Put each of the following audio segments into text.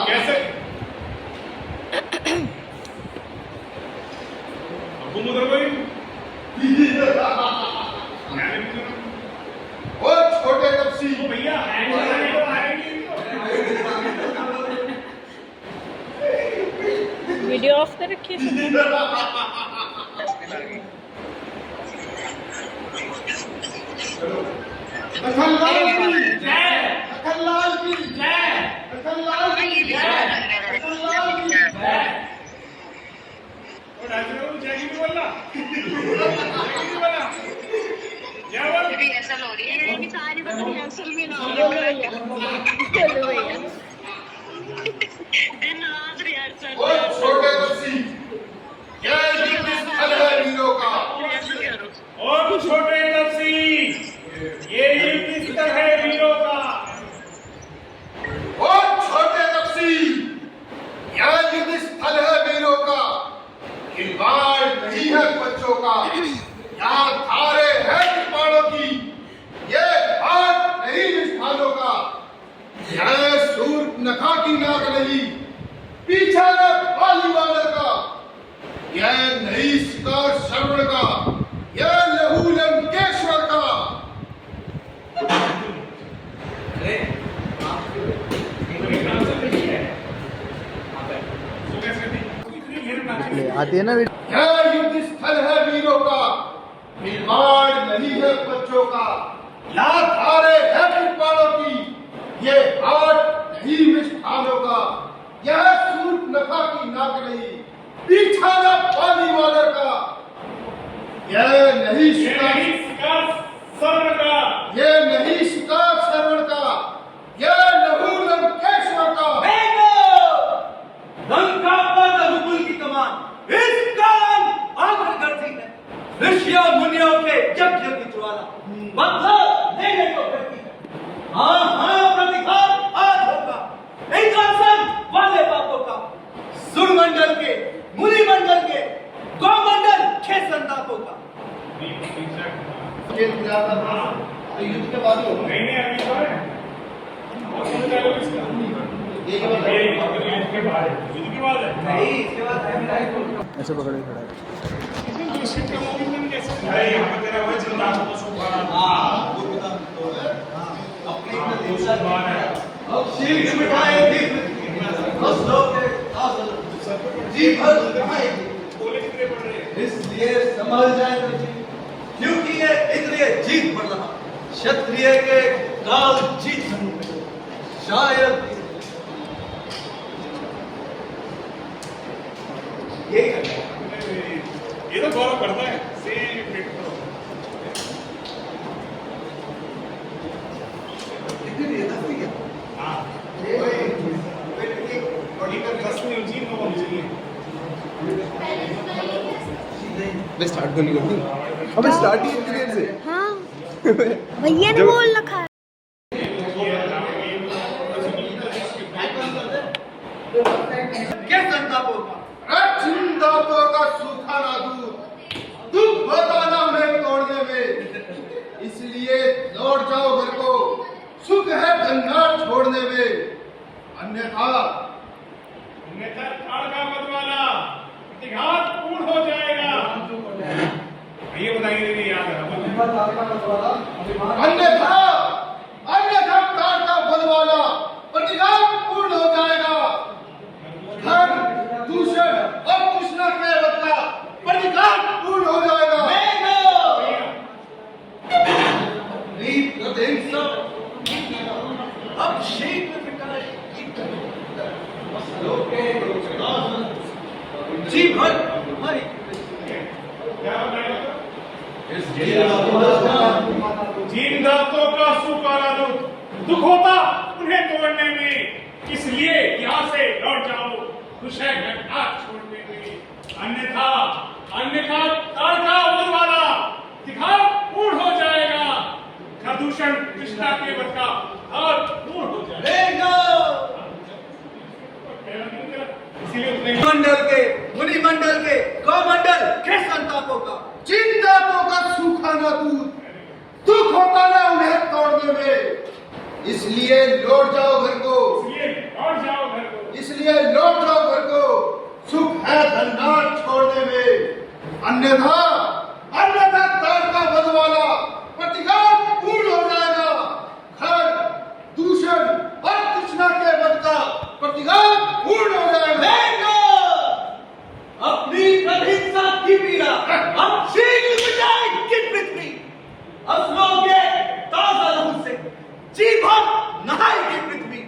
कैसे तुम उधर कोई ओ छोटे तपसी भैया वीडियो ऑफ कर रखिए लखनलाल की जय, लखनलाल की जय, लखनलाल की जय। और आज लोग जय की बोलना जय बोल रिहर्सल हो रही है ये सारी बात रिहर्सल में ना हो भैया दिन रात रिहर्सल ओ छोटे तपसी ये स्थल है वीरों का। रिहर्सल करो और छोटे तपसी ये युद्ध स्थल है वीरों का। ओ छोटे तपसी यह युद्ध स्थल है वीरों का। खिलवाड़ नहीं है बच्चों का। यहाँ धारे है कृपाणों की, ये हाथ नहीं निष्ठानों का। यह सूर नखा की नाक नहीं, पीछा न पाली वाले का। यह नहीं शिकार श्रवण का, यह लहू लंकेश्वर का। आती है ना यह युद्ध स्थल है वीरों का। खिलवाड़ नहीं है बच्चों का। यहाँ धारे है कृपाणों की, ये हाथ नहीं मिष्ठानों का। यह सूट नखा की नाक नहीं, पीछा न पानी वाले का। यह नहीं शिकार सर्व का ये नहीं शिकार श्रवण का, यह लहू लंकेश्वर का। लंका पर रघुकुल की कमान इस काल आकर करती है। ऋषियों मुनियों के यज्ञ की ज्वाला मतलब लेने को करती है। हाँ हाँ प्रतिघात आज होगा इंद्रासन वाले बापों का, सुरमंडल के, मुनि मंडल के, गौमंडल के संतापों का। युद्ध के बाद नहीं अभी तो है और सुन चलो इसका ये युद्ध के बाद है नहीं इसके बाद ऐसे पकड़े खड़ा है। अरे यहाँ पे तेरा वही चिंता को तो सुखाना अपनी अब शीघ्र मिटाए जी भर बोले कितने पड़ रहे हैं इसलिए संभल जाए तो जी, क्योंकि ये इंद्रिय जीत पड़ रहा क्षत्रिय के काल जीत शायद ये ये तो गौरव करता है सेम फिट हाँ बड़ी कर 10 में उसी में होनी चाहिए मैं स्टार्ट करनी करती अबे स्टार्ट ही इतनी देर से हाँ भैया ने बोल रखा है क्या संतापों का चिंतापों का सूखा ना दूध, दुख होता ना उन्हें तोड़ने में। इसलिए लौट जाओ घर को, सुख है जंजाल छोड़ने में। अन्यथा काल का मतवाला प्रतिघात पूर्ण हो जाएगा। ये बताइए नहीं याद है अन्यथा अन्यथा काल का बलवाला प्रतिघात पूर्ण हो जाएगा। धन दूषण और कृष्णा के बदला प्रतिघात पूर्ण हो जाएगा। अब शीघ्र विकास जी भर हमारी जिन दांतों का सुखाना दुख होता उन्हें तोड़ने में, इसलिए यहाँ से लौट जाओ खुश है घटना छोड़ने में। अन्यथा अन्यथा काल का वध वाला दिखाओ पूर्ण हो जाएगा। प्रदूषण कृष्णा के वध का और पूर्ण हो जाएगा। इसीलिए उतने मंडल के, मुनि मंडल के, गौ मंडल के संतापों का जी इसलिए लौट जाओ घर को, इसलिए लौट जाओ घर को। इसलिए लौट जाओ घर को। सुख है धनराज छोड़ने में, अन्यथा अन्यथा तार का बदवाला प्रतिघात पूर्ण हो जाएगा। घर दूषण और तृष्णा के बद का प्रतिघात पूर्ण हो जाएगा। अपनी प्रभुता की पीड़ा अब शीघ्र मिटाएगी पृथ्वी। असलों के ताजा लहू से जी भर नहाएगी पृथ्वी।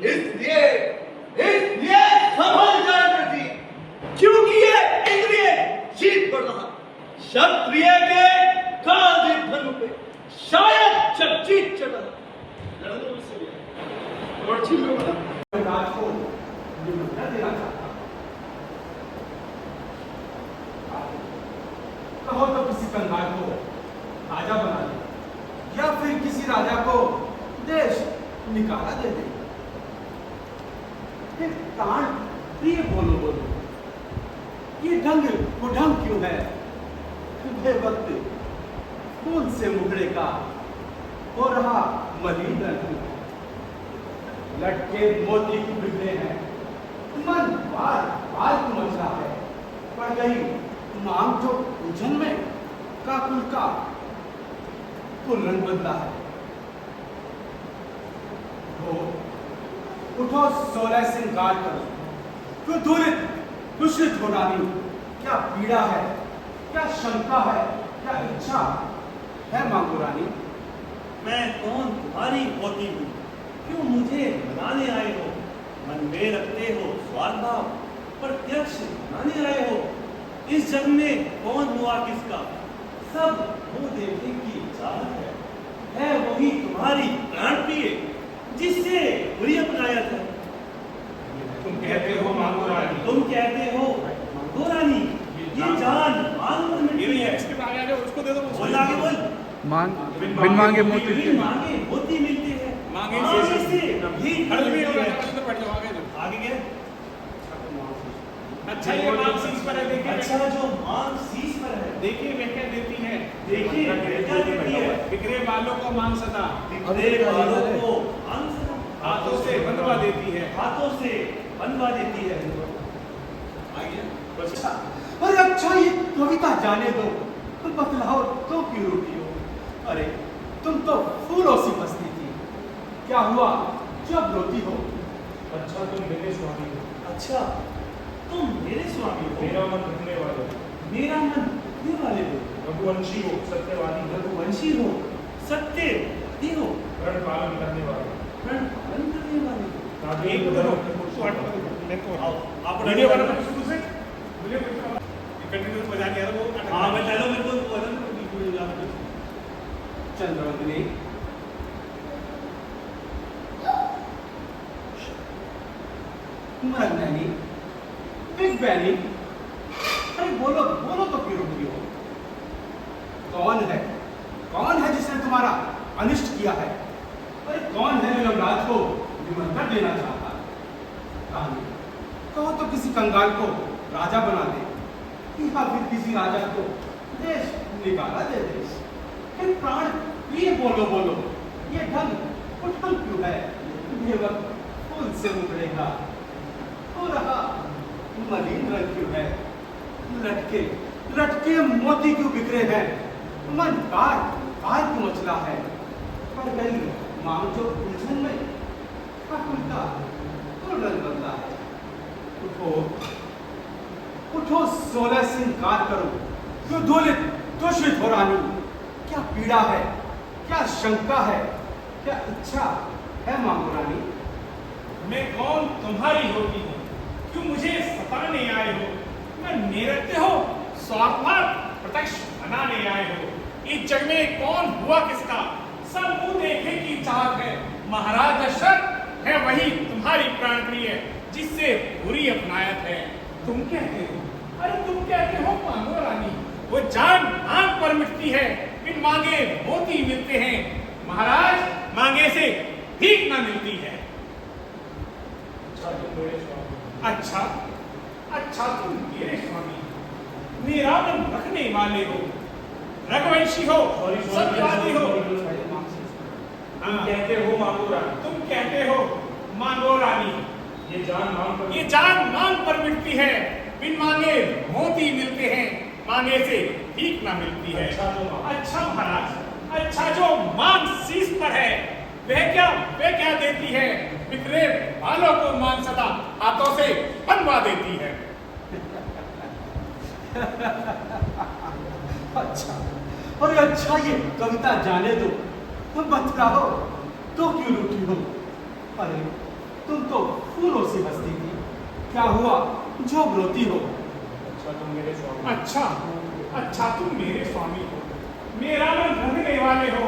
इसलिए संभल जाए पृथ्वी, क्योंकि ये इंद्रिय जीत बढ़ रहा। क्षत्रिय के काल धनु पे शायद जब जीत चढ़ रहा। राज को निमंत्रण देना चाहता। कहो तो किसी कंगाल को राजा बना दे, या फिर किसी राजा को देश निकाला दे दे। फिर प्राण प्रिय बोलो, ये ढंग कुढंग क्यों है? वक्त खून से मुगड़े का हो रहा मलिन रंग। लटके मोती को बिगड़े हैं, मन बार बार को मच रहा है। पड़ गई मांग जो उलझन में, काकुल का कुल रंग बदला है। उठो 16 श्रृंगार करो, क्यों दूषित हो रानी। क्या पीड़ा है, क्या शंका है, क्या इच्छा है मांगो रानी। मैं कौन तुम्हारी होती हूँ, क्यों मुझे बनाने आए हो। मन में रखते हो स्वार्थ भाव, प्रत्यक्ष बनाने आए हो। इस जग में कौन हुआ किसका, सब वो देखने की चाहत है वही तुम्हारी प्राण प्रिय, जिससे बुरी अपनायत है। तुम कहते हो मांगो रानी, तुम कहते हो मांगो रानी। ये जान मांग पर मिलती है। इसके आगे आ जाओ, उसको दे दो। बोल आगे बोल। मांग बिन मांगे मोती बिन मांगे मोती मिलते हैं। मांगे से भी हर भी हो मिलती रहा है। है, तो पढ़ जाओ आगे जाओ। आगे क्या? अच्छा ये मांग शीश पर है, देखिए अच्छा जो मांग शीश पर है, देखिए वे क्या देती है। देखिए क्या देती है। बिखरे बालों को मांग सदा, बिखरे बालों को मांग सदा, हाथों से बंधवा देती है। हाथों से बंधवा देती है। आगे बस। अरे अच्छा ये कविता जाने दो, तुम बतलाओ तो क्यों रोती हो? अरे तुम तो फूलों सी बसती थी, क्या हुआ जब रोती हो? अच्छा तुम मेरे स्वामी हो, अच्छा तुम मेरे स्वामी हो। मेरा मन रखने वाले हो, मेरा मन रखने वाले हो। रघुवंशी हो, सत्यवादी हो, रघुवंशी हो, सत्यवादी हो, प्रण पालन करने वाले हो। प्रण पालन करने वाले हो। एक करो, आओ, आप वीडियो बना शुरू से वीडियो कंटिन्यू बजा दिया वो। हाँ मैं चलो मेरे को वजन बिल्कुल याद है। चंद्रवंदनी मरनैनी, बिग बैनी, अरे बोलो बोलो तो क्यों रोती हो? कौन है जिसने तुम्हारा अनिष्ट किया है? अरे कौन है जो यमराज को निमंत्रण देना चाहता है? रानी कहो तो किसी कंगाल को राजा बना दे, या फिर किसी राजा को देश निकाला दे दे। फिर प्राण प्रिय बोलो, ये ढंग उठल क्यों है? ये वक्त फूल से उमड़ेगा हो रहा मलिन रंग क्यों है? लटके मोती क्यों बिखरे हैं? मन बार क्यों मचला है? पड़ गई मांग जो उलझन में, काकुलता तो रंग बदला है। उठो 16 श्रृंगार करो, क्यों दूषित हो रानी। क्या पीड़ा है, क्या शंका है, क्या इच्छा है मांगो रानी। मैं कौन तुम्हारी होती हूँ, क्यों मुझे सताने आए हो। मैं निरत्य हो, स्वार्थात प्रत्यक्ष बनाने आए हो। इस जग में कौन हुआ किसका, सब मुंह देखे की चाहत है। महाराज दशरथ है वही तुम्हारी प्राण प्रिय, जिससे बुरी अपनायत है। तुम कहते हो, अरे तुम कहते हो मांगो रानी। वो जान आंख पर मिटती है, बिन मांगे मोती मिलते हैं। महाराज मांगे से भीख न मिलती है। अच्छा तुम मेरे स्वामी, मेरा मन रखने वाले हो, रघुवंशी हो, सत्यवादी हो। तुम कहते हो मांगो रानी। तुम कहते हो मांगो रानी। ये जान मांग पर ये जान मांग पर मिलती है, बिन मांगे मोती मिलते हैं, मांगे से भीख ना मिलती है। अच्छा महाराज, अच्छा जो मांग शीश पर है वह क्या देती है? बिखरे बालों को मांग सदा हाथों से बनवा देती है। अच्छा, अरे अच्छा, ये कविता जाने दो, तुम बतलाओ तो क्यों रूठी हो? अरे तुम तो फूलों से बसती थी, क्या हुआ जो रोती हो? अच्छा तुम मेरे स्वामी। अच्छा तुम मेरे स्वामी हो, मेरा मन रखने वाले हो,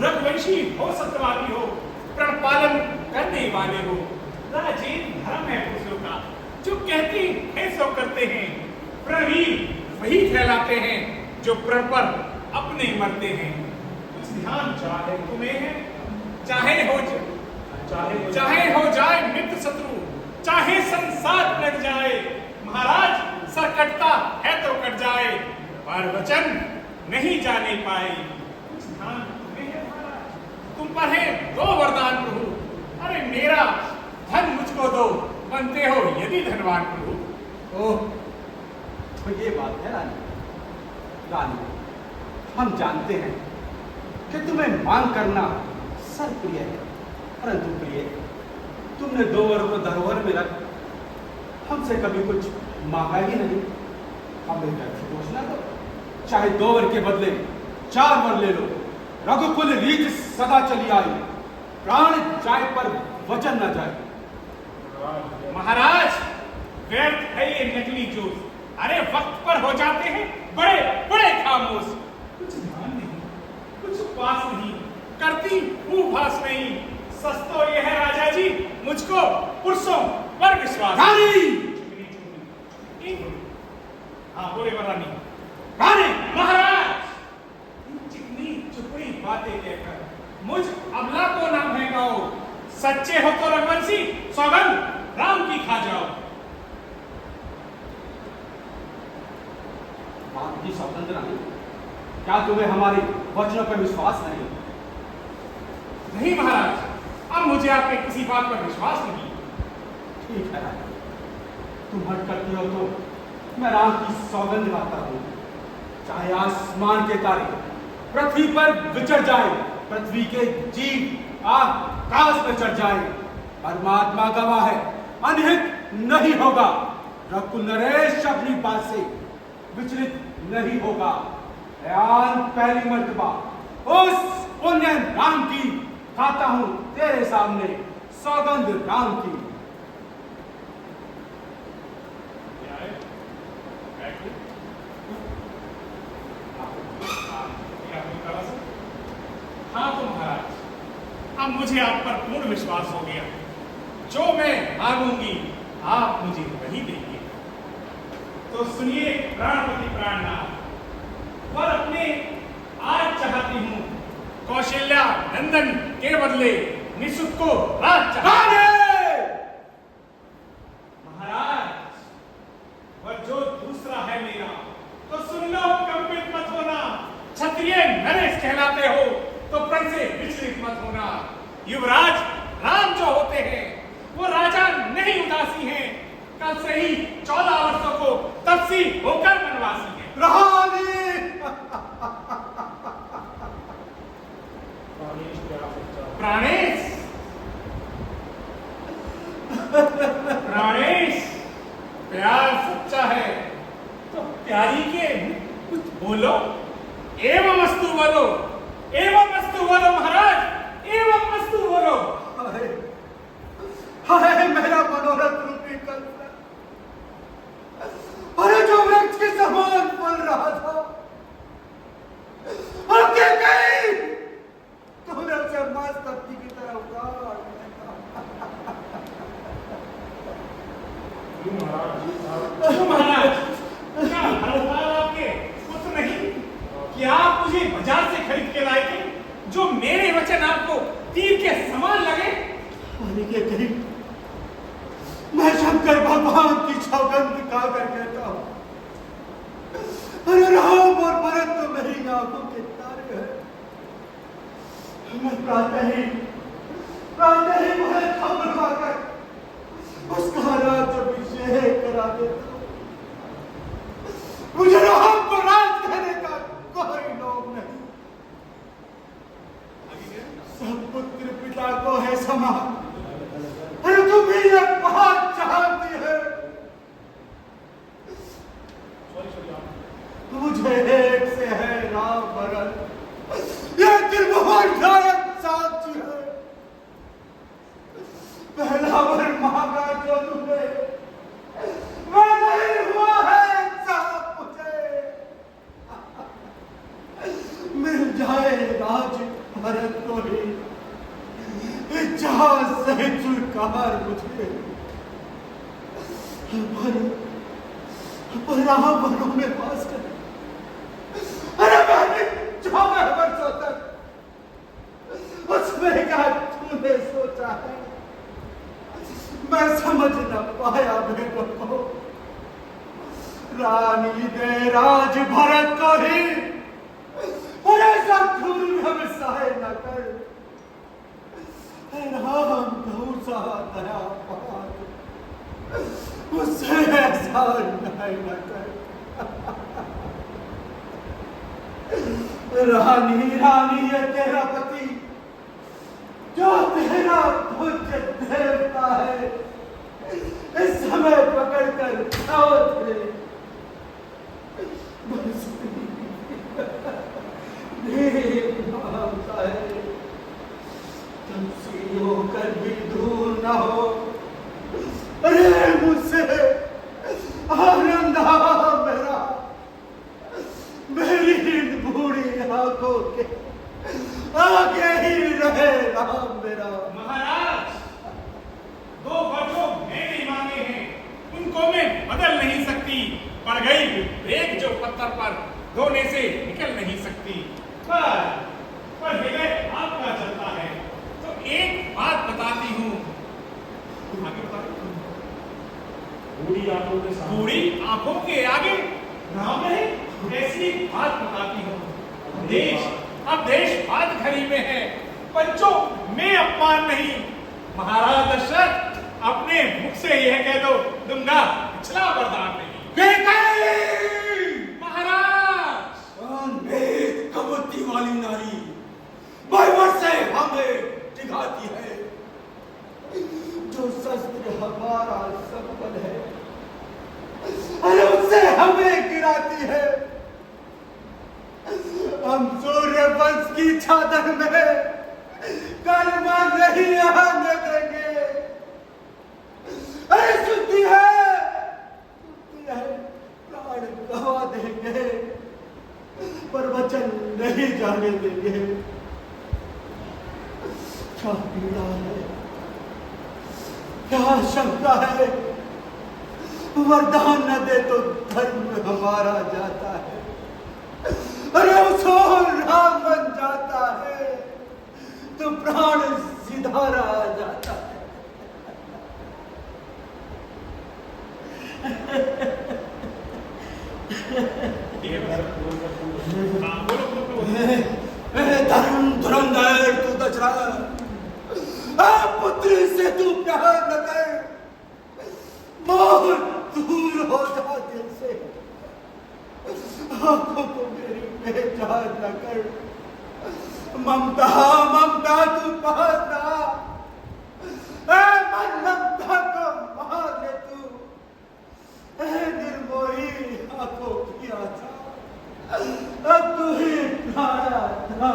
रघुवंशी हो, सत्यवादी हो, प्रण पालन करने वाले हो। राजेन धर्म है पुरुषों का, जो कहते हैं सो करते हैं। प्रणवीर वही कहलाते हैं जो प्रण पर अपने मरते हैं। कुछ ध्यान चाहे तुम्हें है, चाहे हो जाए मित्र शत्रु, चाहे संसार कट जाए। महाराज सर कटता है तो कट जाए, पर वचन नहीं जाने पाए। कुछ ध्यान तुम्हें है महाराज, तुम पर है दो वरदान प्रभु। अरे मेरा धन मुझको दो, बनते हो यदि धनवान प्रभु। ओह, तो ये बात है रानी। रानी, हम जानते हैं कि तुम्हें मांग करना सर प्रिय है, परंतु प्रिय, तुमने 2 वर को धरोहर में रख हमसे कभी कुछ मांगा ही नहीं। हमें कैसे सोचना दो, चाहे 2 वर के बदले 4 वर ले लो। रघुकुल रीत सदा चली आई, प्राण जाए पर वचन न जाए। महाराज व्यर्थ है ये नकली जोश। अरे वक्त पर हो जाते हैं बड़े बड़े खामोश। कुछ ध्यान नहीं, कुछ पास नहीं, करती हूँ भास नहीं। सच तो ये है राजा जी, मुझको पुरुषों पर विश्वास। हाँ बोले रानी। महाराज चिकनी चुपड़ी बातें कहकर मुझ अबला को ना महकाओ। सच्चे हो तो रघुवंशी सौगंध राम की खा जाओ। राम की सौगंध रानी, क्या तुम्हें हमारे वचनों पर विश्वास नहीं? नहीं महाराज, अब मुझे आपके किसी बात पर विश्वास नहीं। ठीक है, तुम हट करती हो तो मैं राम की सौगंध खाता हूँ। चाहे आसमान के तारे पृथ्वी पर विचर जाए, पृथ्वी के जीव आकाश में चढ़ जाए, परमात्मा गवाह है, अनहित नहीं होगा। रघुकुल नरेश अपनी बात से विचलित नहीं होगा। बयान पहली मर्तबा उस पुण्य राम की खाता हूं तेरे सामने, सौगंध राम की। हाँ तो महाराज, अब मुझे आप पर पूर्ण विश्वास हो गया। जो मैं मांगूंगी आप मुझे वही देंगे। तो सुनिए प्राणपति प्राणनाथ, पर अपने आज चाहती हूँ कौशल्या नंदन के बदले निःशुल्क को राज महाराज, वह जो दूसरा है मेरा, तो सुन लो कंपित मत होना। क्षत्रिय नरेश कहलाते हो तो प्रण से विचलित मत होना। युवराज राम जो होते हैं वो राजा नहीं उदासी हैं, कल से ही 14 वर्षों को तपसी होकर वनवासी हैं। प्राणेश प्राणेश, प्यार सच्चा है तो प्यारी के कुछ बोलो। एवं अस्तु बोलो, एवं अस्तु बोलो महाराज, एवं अस्तु बोलो। हाय मेरा मनोरथ रूपी कल्पना, अरे जो वृक्ष के समान फल रहा था, और क्या कही तूने उसे मस्त पत्ती की तरह उतार। महाराज क्या हरपाल आपके पुत्र नहीं कि आप मुझे बाजार से खरीद के लाए थे, जो मेरे वचन आपको तीर के समान लगे? अरे के कहीं मैं शंकर भगवान की सौगंध खाकर कहता हूँ, अरे राम और भरत तो मेरी आंखों के तारे हैं। मैं प्रातः ही मुझे खबर पाकर उसका राज्याभिषेक करा देता। मुझे राम पर राज करने का कोई लोभ नहीं। सब पुत्र पिता को है समान। अरे तुम भी एक बहुत चाहती है। मुझे एक से है राम भरत, ये त्रिभुवन नायक साक्षी है। पहला वर मांगा जो तुमने वो नहीं हुआ है साहब। मुझे मिल जाए राज भरत को ही इच्छा से स्वीकार मुझे। पर रावणों में पास कर। अरे मैंने 14 वर्षों तक उसमें क्या तूने सोचा है? मैं समझ न पाया बेटों को। रानी दे राज भरत को ही और ऐसा दुर्लभ सहे न कर। राम गौ सा दया पार उससे ऐसा नहीं न कर। रानी है तेरा पति जो तेरा पूज्य देवता है। इस समय पकड़कर खाओ थे। तुमसे होकर भी दूर न हो। अरे मुझसे आनंद मेरा मेरी इन बूढ़ी आंखों के आगे ही रहे राम मेरा। महाराज, 2 वर्षों मैंने मांगे हैं, उनको मैं बदल नहीं सकती। पड़ गई रेख जो पत्थर पर धोने से निकल नहीं सकती। पर हृदय आपका चलता है तो एक बात बताती हूँ। आगे बता। बूढ़ी आंखों के आगे राम है, ऐसी बात बताती हूँ। देश बात घड़ी में है, पंचों में अपमान नहीं। महाराज दशरथ अपने मुख से यह कह दो, दूंगा पिछला वरदान नहीं। कबूती वाली नारी बरबर से हमें दिखाती है। जो शस्त्र हमारा संबल है, अरे उससे हमें गिराती है। हम सूर्य वंश की चादर में कलमा नहीं आने देंगे। अरे सुनती है प्राण गवा देंगे पर वचन नहीं जाने देंगे। क्या पीड़ा है, क्या शंका है। वरदान न दे तो धर्म हमारा जाता है। अरे उसो राम बन जाता है तो प्राण सिधारा जाता है। धर्म धुरंधर तू दशरथ, पुत्री से तू प्यार न कर। मोह दूर हो जा दिल से। आंखों को मेरी पहचान न कर। ममता तू पाता। मन ममता को मार ले तू। निर्मोही आंखों की आशा अब तू ही प्राणा